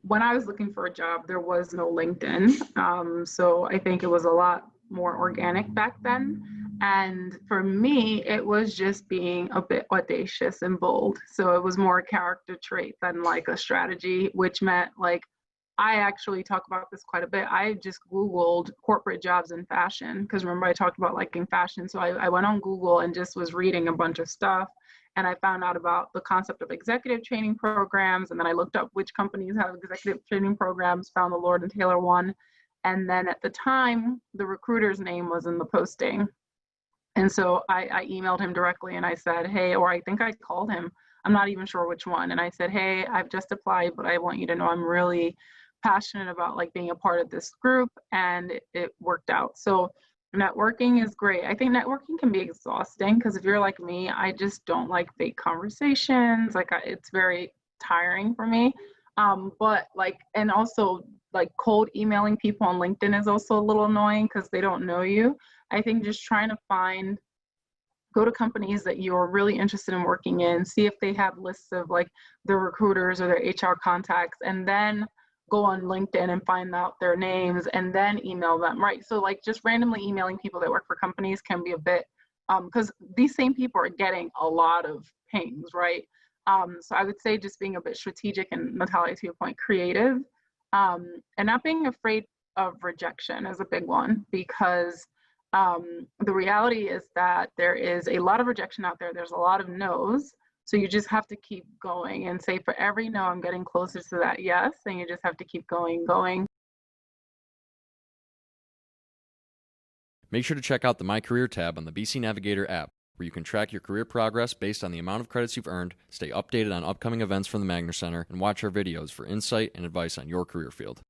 when I was looking for a job, there was no LinkedIn. So I think it was a lot more organic back then. And for me, it was just being a bit audacious and bold. So it was more a character trait than like a strategy, which meant like I actually talk about this quite a bit. I just Googled corporate jobs in fashion because remember I talked about liking fashion. So I went on Google and just was reading a bunch of stuff. And I found out about the concept of executive training programs. And then I looked up which companies have executive training programs, found the Lord and Taylor one. And then at the time, the recruiter's name was in the posting. And so I emailed him directly and I said, hey, or I think I called him. I'm not even sure which one. And I said, hey, I've just applied, but I want you to know I'm really passionate about like being a part of this group, and it worked out. So networking is great. I think networking can be exhausting because if you're like me, I just don't like fake conversations. Like it's very tiring for me. But like, and also like cold emailing people on LinkedIn is also a little annoying because they don't know you. I think just trying to go to companies that you're really interested in working in, see if they have lists of like their recruiters or their HR contacts, and then go on LinkedIn and find out their names and then email them, right? So like just randomly emailing people that work for companies can be a bit, because these same people are getting a lot of pings, right? So I would say just being a bit strategic and Natalia, to your point, creative, and not being afraid of rejection is a big one because the reality is that there is a lot of rejection out there. There's a lot of no's. So you just have to keep going and say, for every no, I'm getting closer to that yes. And you just have to keep going. Make sure to check out the My Career tab on the BC Navigator app, where you can track your career progress based on the amount of credits you've earned, stay updated on upcoming events from the Magner Center, and watch our videos for insight and advice on your career field.